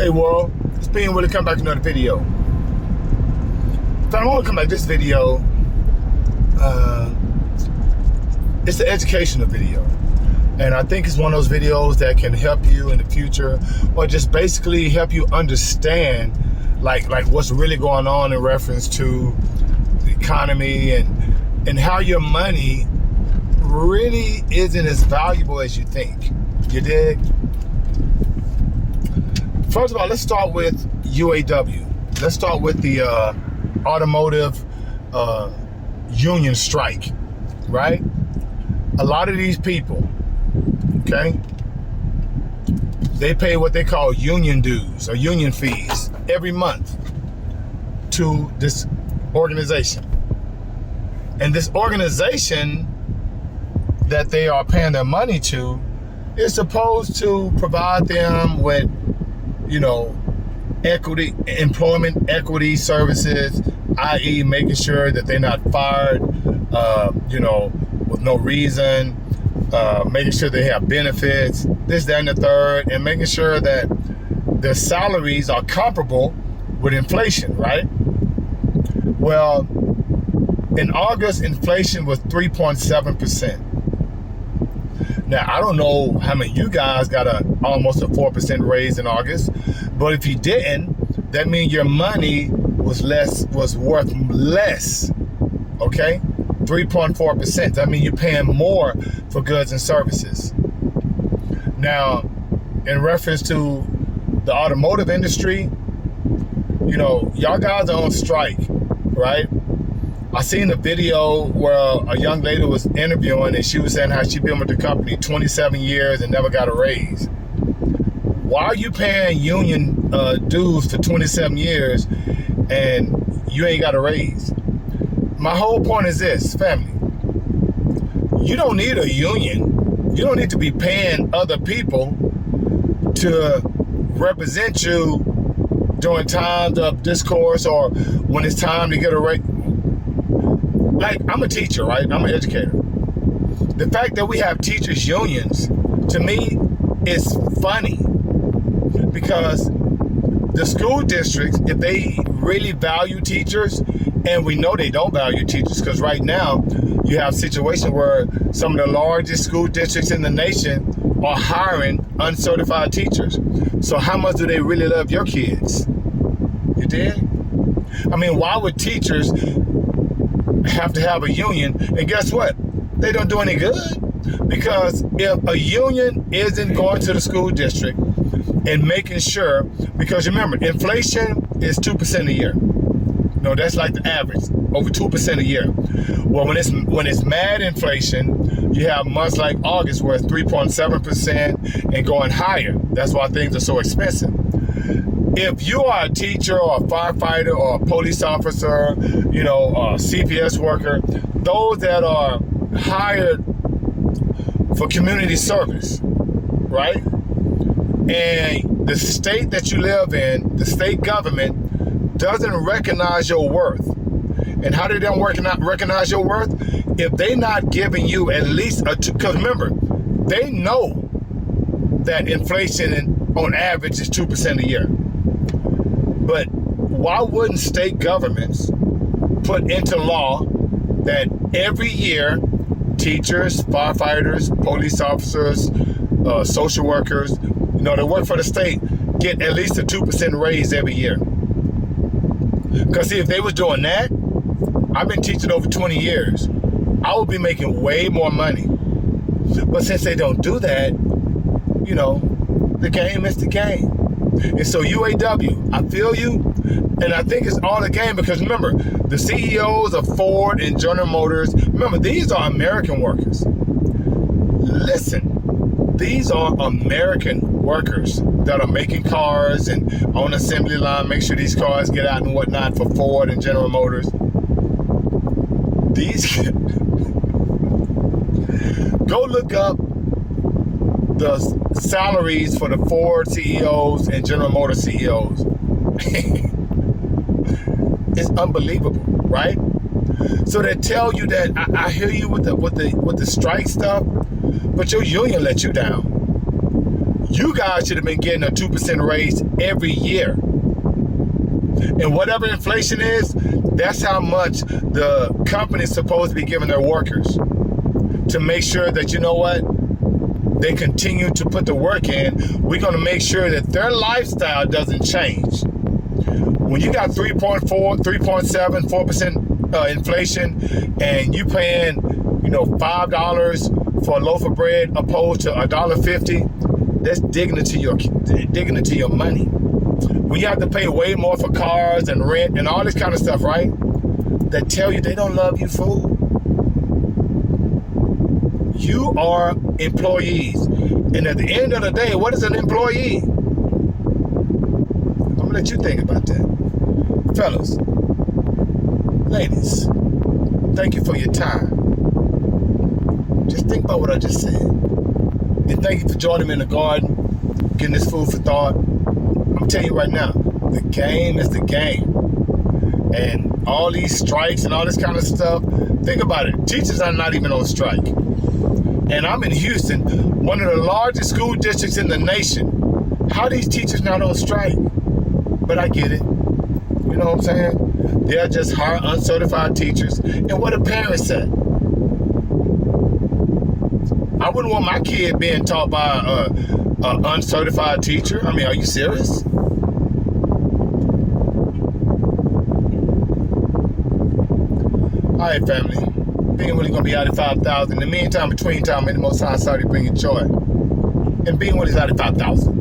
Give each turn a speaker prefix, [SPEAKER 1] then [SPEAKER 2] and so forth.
[SPEAKER 1] Hey world, it's being willing to come back to another video. So I want to come back to this video. It's an educational video. And I think it's one of those videos that can help you in the future, or just basically help you understand like what's really going on in reference to the economy and how your money really isn't as valuable as you think. You dig? First of all, let's start with UAW. Let's start with the automotive union strike, right? A lot of these people, okay, they pay what they call union dues or union fees every month to this organization. And this organization that they are paying their money to is supposed to provide them with, employment equity services, i.e. making sure that they're not fired, with no reason, making sure they have benefits, this, that, and the third, and making sure that their salaries are comparable with inflation, right? Well, in August, inflation was 3.7%. Now, I don't know how many of you guys got almost a 4% raise in August, but if you didn't, that means your money was worth less, okay? 3.4%. That means you're paying more for goods and services. Now, in reference to the automotive industry, y'all guys are on strike, right? I seen a video where a young lady was interviewing and she was saying how she'd been with the company 27 years and never got a raise. Why are you paying union dues for 27 years and you ain't got a raise? My whole point is this, family. You don't need a union. You don't need to be paying other people to represent you during times of discourse or when it's time to get a raise. Like, I'm a teacher, right? I'm an educator. The fact that we have teachers' unions, to me, is funny. Because the school districts, if they really value teachers, and we know they don't value teachers, because right now, you have situations where some of the largest school districts in the nation are hiring uncertified teachers. So how much do they really love your kids? You did? I mean, why would teachers have to have a union? And guess what? They don't do any good. Because if a union isn't going to the school district and making sure, because remember, inflation is 2% a year. No, that's like the average, over 2% a year. Well, when it's mad inflation, you have months like August where it's 3.7% and going higher. That's why things are so expensive. If you are a teacher or a firefighter or a police officer, or a CPS worker, those that are hired for community service, right? And the state that you live in, the state government, doesn't recognize your worth. And how do they don't recognize your worth? If they're not giving you at least because remember, they know that inflation on average is 2% a year. But why wouldn't state governments put into law that every year teachers, firefighters, police officers, social workers, that work for the state get at least a 2% raise every year? Because see, if they was doing that, I've been teaching over 20 years. I would be making way more money. But since they don't do that, the game is the game. And so UAW, I feel you, and I think it's all a game because remember, the CEOs of Ford and General Motors, remember, these are American workers. Listen, these are American workers that are making cars and on assembly line, make sure these cars get out and whatnot for Ford and General Motors. Go look up the salaries for the Ford CEOs and General Motors CEOs. It's unbelievable, right? So they tell you that I hear you with the strike stuff, but your union let you down. You guys should have been getting a 2% raise every year. And whatever inflation is, that's how much the company's supposed to be giving their workers to make sure that, you know what, they continue to put the work in. We're going to make sure that their lifestyle doesn't change. When you got 3.4, 3.7, 4% inflation, and you paying, $5 for a loaf of bread opposed to $1.50, that's digging into your money. When you have to pay way more for cars and rent and all this kind of stuff, right? That tell you they don't love you, fool. You are employees. And at the end of the day, what is an employee? I'm going to let you think about that. Fellas, ladies, thank you for your time. Just think about what I just said. And thank you for joining me in the garden, getting this food for thought. I'm telling you right now, the game is the game. And all these strikes and all this kind of stuff, think about it. Teachers are not even on strike. And I'm in Houston, one of the largest school districts in the nation. How are these teachers not on strike? But I get it. You know what I'm saying? They're just hard, uncertified teachers. And what do parents say? I wouldn't want my kid being taught by an uncertified teacher. I mean, are you serious? All right, family. Being Willie gonna be out at 5,000. In the meantime, between time, may the Most High Saudi bring you joy. And being Willie's out at 5,000.